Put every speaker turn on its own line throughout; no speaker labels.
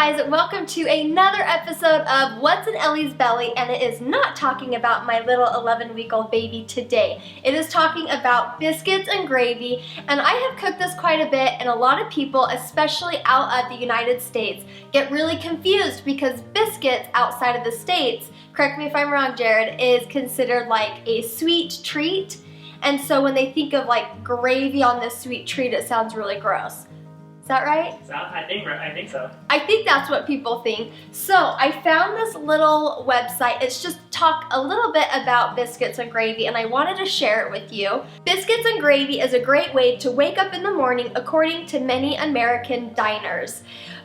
guys, welcome to another episode of What's in Ellie's Belly, and it is not talking about my little 11-week-old baby today. It is talking about biscuits and gravy, and I have cooked this quite a bit, and a lot of people, especially out of the United States, get really confused because biscuits outside of the States, correct me if I'm wrong, Jared, is considered like a sweet treat, and so when they think of like gravy on this sweet treat, it sounds really gross. Is that right?
I think so.
I think that's what people think. So I found this little website. It's just talk a little bit about biscuits and gravy, and I wanted to share it with you. Biscuits and gravy is a great way to wake up in the morning according to many American diners.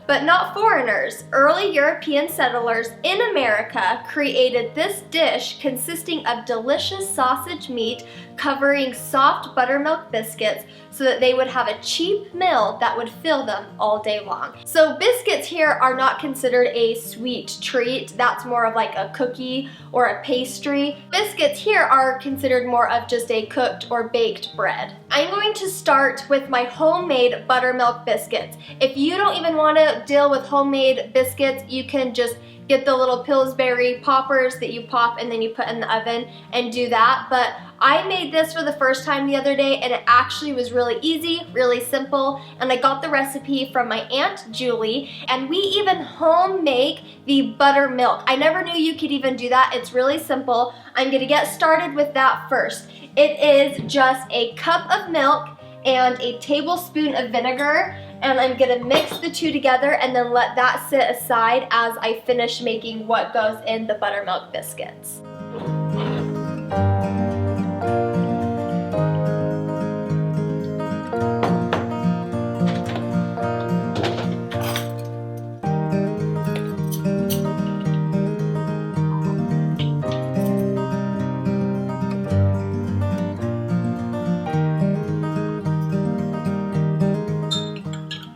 But not foreigners. Early European settlers in America created this dish consisting of delicious sausage meat covering soft buttermilk biscuits so that they would have a cheap meal that would fill them all day long. So biscuits here are not considered a sweet treat. That's more of like a cookie or a pastry. Biscuits here are considered more of just a cooked or baked bread. I'm going to start with my homemade buttermilk biscuits. If you don't even want to deal with homemade biscuits, you can just get the little Pillsbury poppers that you pop and then you put in the oven and do that. But I made this for the first time the other day, and it actually was really easy, really simple, and I got the recipe from my Aunt Julie, and we even home make the buttermilk. I never knew you could even do that. It's really simple. I'm gonna get started with that first. It is just a cup of milk and a tablespoon of vinegar, and I'm gonna mix the two together and then let that sit aside as I finish making what goes in the buttermilk biscuits.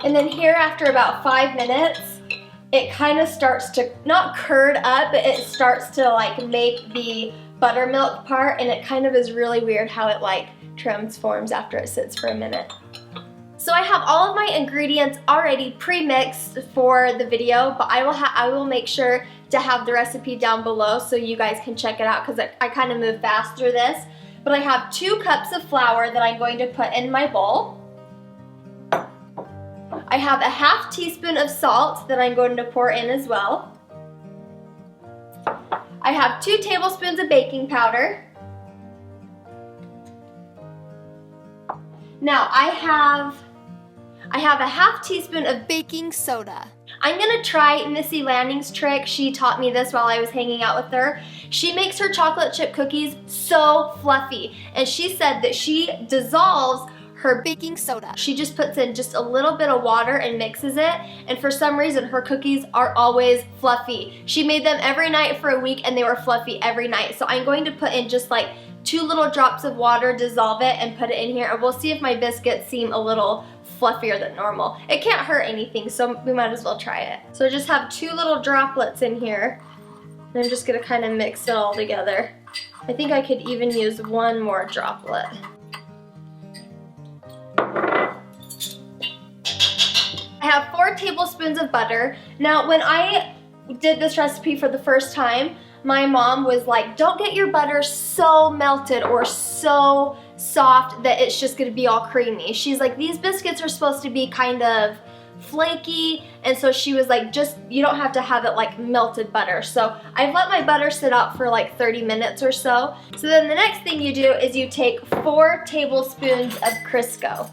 And then here, after about 5 minutes, it kind of starts to, not curd up, but it starts to like make the buttermilk part, and it kind of is really weird how it like transforms after it sits for a minute. So I have all of my ingredients already pre-mixed for the video, but I will make sure to have the recipe down below so you guys can check it out, because I kind of move fast through this. But I have 2 cups of flour that I'm going to put in my bowl. I have a ½ teaspoon of salt that I'm going to pour in as well. I have 2 tablespoons of baking powder. Now I have a ½ teaspoon of baking soda. I'm gonna try Missy Landing's trick. She taught me this while I was hanging out with her. She makes her chocolate chip cookies so fluffy, and she said that she dissolves her baking soda. She just puts in just a little bit of water and mixes it, and for some reason her cookies are always fluffy. She made them every night for a week and they were fluffy every night. So I'm going to put in just like 2 little drops of water, dissolve it, and put it in here, and we'll see if my biscuits seem a little fluffier than normal. It can't hurt anything, so we might as well try it. So I just have 2 little droplets in here, and I'm just gonna kind of mix it all together. I think I could even use 1 more droplet. I have 4 tablespoons of butter. Now, when I did this recipe for the first time, my mom was like, don't get your butter so melted or so soft that it's just gonna be all creamy. She's like, these biscuits are supposed to be kind of flaky, and so she was like, you don't have to have it like melted butter. So I've let my butter sit out for like 30 minutes or so. So then the next thing you do is you take 4 tablespoons of Crisco.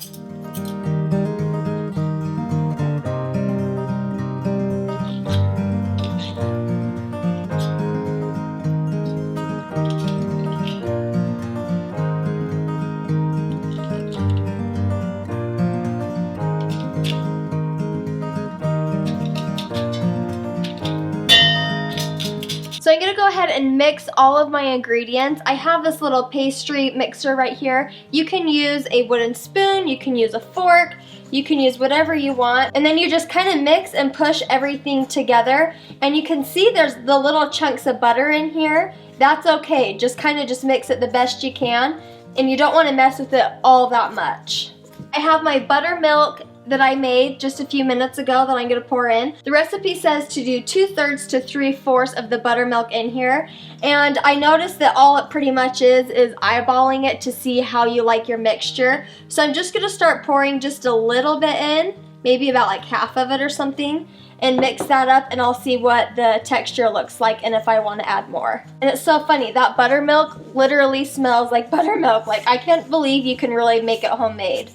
So I'm gonna go ahead and mix all of my ingredients. I have this little pastry mixer right here. You can use a wooden spoon, you can use a fork, you can use whatever you want. And then you just kind of mix and push everything together. And you can see there's the little chunks of butter in here. That's okay, just kind of just mix it the best you can. And you don't wanna mess with it all that much. I have my buttermilk that I made just a few minutes ago that I'm gonna pour in. The recipe says to do 2/3 to 3/4 of the buttermilk in here. And I noticed that all it pretty much is eyeballing it to see how you like your mixture. So I'm just gonna start pouring just a little bit in, maybe about like half of it or something, and mix that up, and I'll see what the texture looks like and if I want to add more. And it's so funny, that buttermilk literally smells like buttermilk. Like, I can't believe you can really make it homemade.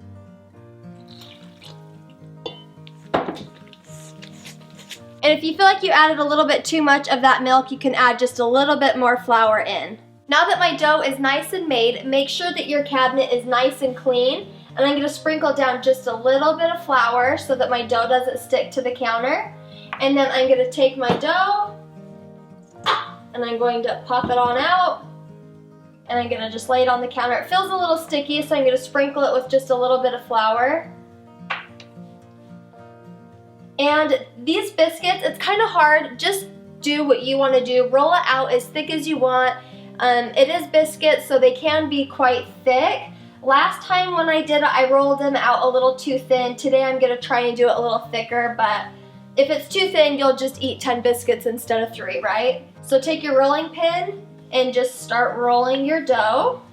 And if you feel like you added a little bit too much of that milk, you can add just a little bit more flour in. Now that my dough is nice and made, make sure that your cabinet is nice and clean. And I'm gonna sprinkle down just a little bit of flour so that my dough doesn't stick to the counter. And then I'm gonna take my dough and I'm going to pop it on out. And I'm gonna just lay it on the counter. It feels a little sticky, so I'm gonna sprinkle it with just a little bit of flour. And these biscuits, it's kind of hard. Just do what you want to do. Roll it out as thick as you want. It is biscuits, so they can be quite thick. Last time when I did it, I rolled them out a little too thin. Today I'm going to try and do it a little thicker, but if it's too thin, you'll just eat 10 biscuits instead of 3, right? So take your rolling pin and just start rolling your dough.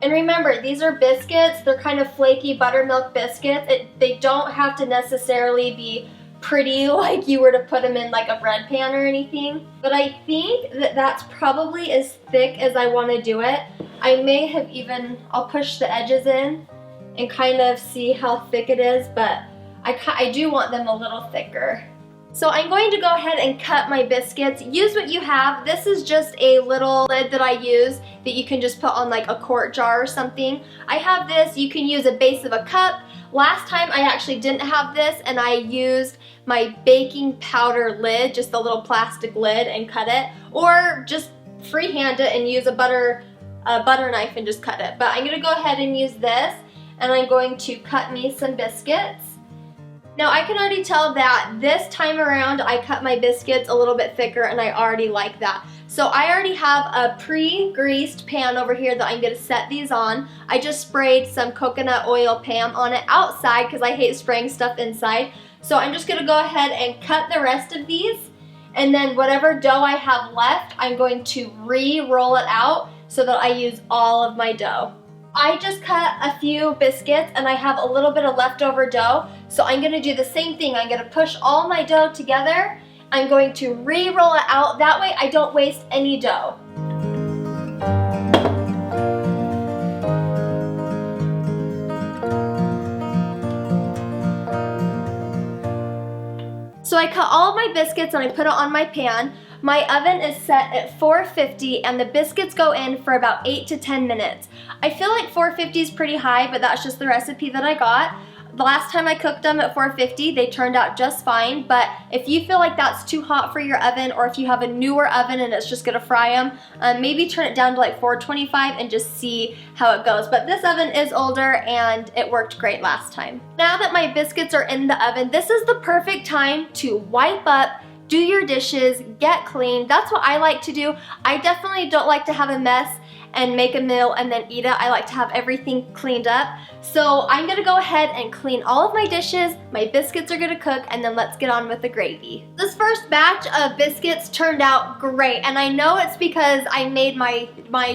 And remember, these are biscuits. They're kind of flaky buttermilk biscuits. They don't have to necessarily be pretty like you were to put them in like a bread pan or anything. But I think that that's probably as thick as I want to do it. I may have even, I'll push the edges in and kind of see how thick it is, but I do want them a little thicker. So I'm going to go ahead and cut my biscuits. Use what you have. This is just a little lid that I use that you can just put on like a quart jar or something. I have this. You can use a base of a cup. Last time I actually didn't have this and I used my baking powder lid, just a little plastic lid, and cut it. Or just freehand it and use a butter knife and just cut it. But I'm gonna go ahead and use this, and I'm going to cut me some biscuits. Now I can already tell that this time around I cut my biscuits a little bit thicker, and I already like that. So I already have a pre-greased pan over here that I'm gonna set these on. I just sprayed some coconut oil Pam on it outside because I hate spraying stuff inside. So I'm just gonna go ahead and cut the rest of these, and then whatever dough I have left, I'm going to re-roll it out so that I use all of my dough. I just cut a few biscuits and I have a little bit of leftover dough, so I'm gonna do the same thing. I'm gonna push all my dough together. I'm going to re-roll it out. That way I don't waste any dough. So I cut all of my biscuits and I put it on my pan. My oven is set at 450 and the biscuits go in for about 8 to 10 minutes. I feel like 450 is pretty high, but that's just the recipe that I got. The last time I cooked them at 450, they turned out just fine, but if you feel like that's too hot for your oven, or if you have a newer oven and it's just gonna fry them, maybe turn it down to like 425 and just see how it goes. But this oven is older and it worked great last time. Now that my biscuits are in the oven, this is the perfect time to wipe up, do your dishes, get clean. That's what I like to do. I definitely don't like to have a mess and make a meal and then eat it. I like to have everything cleaned up. So I'm gonna go ahead and clean all of my dishes. My biscuits are gonna cook, and then let's get on with the gravy. This first batch of biscuits turned out great, and I know it's because I made my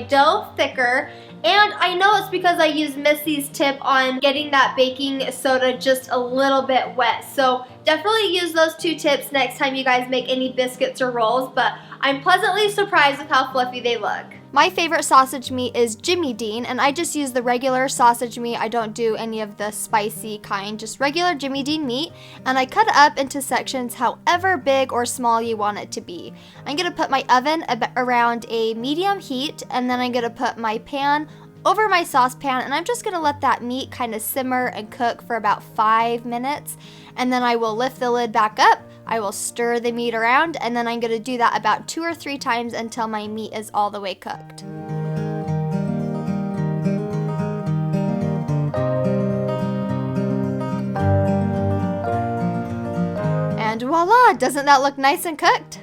dough thicker, and I know it's because I used Missy's tip on getting that baking soda just a little bit wet. So definitely use those 2 tips next time you guys make any biscuits or rolls, but I'm pleasantly surprised with how fluffy they look. My favorite sausage meat is Jimmy Dean, and I just use the regular sausage meat. I don't do any of the spicy kind, just regular Jimmy Dean meat, and I cut it up into sections however big or small you want it to be. I'm gonna put my oven around a medium heat, and then I'm gonna put my pan over my saucepan, and I'm just gonna let that meat kind of simmer and cook for about 5 minutes, and then I will lift the lid back up. I will stir the meat around, and then I'm gonna do that about 2 or 3 times until my meat is all the way cooked. And voila, doesn't that look nice and cooked?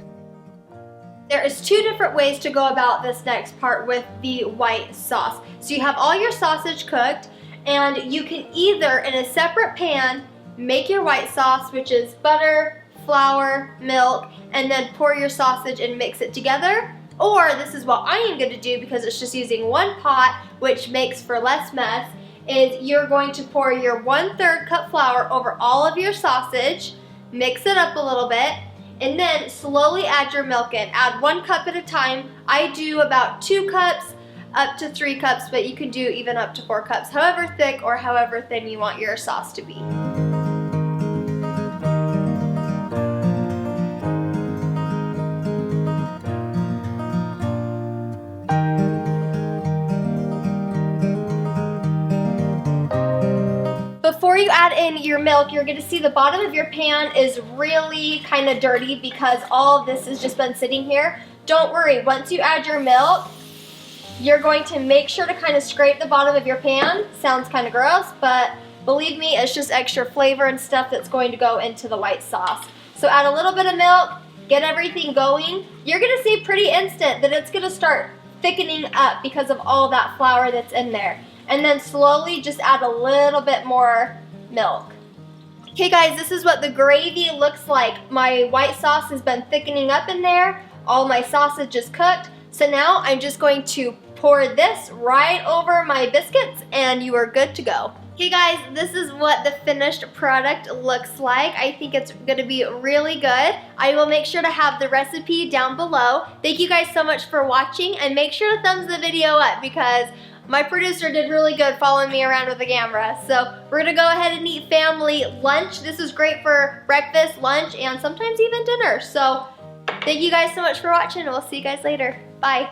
There is 2 different ways to go about this next part with the white sauce. So you have all your sausage cooked, And you can either, in a separate pan, make your white sauce, which is butter, flour, milk, and then pour your sausage and mix it together. Or this is what I am going to do because it's just using one pot, which makes for less mess, is you're going to pour your 1/3 cup flour over all of your sausage, mix it up a little bit, and then slowly add your milk in. Add 1 cup at a time. I do about 2 cups up to 3 cups, but you can do even up to 4 cups, however thick or however thin you want your sauce to be. Before you add in your milk, you're going to see the bottom of your pan is really kind of dirty because all of this has just been sitting here. Don't worry, once you add your milk, you're going to make sure to kind of scrape the bottom of your pan. Sounds kind of gross, but believe me, it's just extra flavor and stuff that's going to go into the white sauce. So add a little bit of milk, get everything going. You're going to see pretty instant that it's going to start thickening up because of all that flour that's in there. And then slowly just add a little bit more milk. Okay guys, this is what the gravy looks like. My white sauce has been thickening up in there. All my sausage is cooked. So now I'm just going to pour this right over my biscuits and you are good to go. Okay guys, this is what the finished product looks like. I think it's going to be really good. I will make sure to have the recipe down below. Thank you guys so much for watching, and make sure to thumbs the video up because my producer did really good following me around with the camera. So we're going to go ahead and eat family lunch. This is great for breakfast, lunch, and sometimes even dinner. So thank you guys so much for watching. We'll see you guys later. Bye.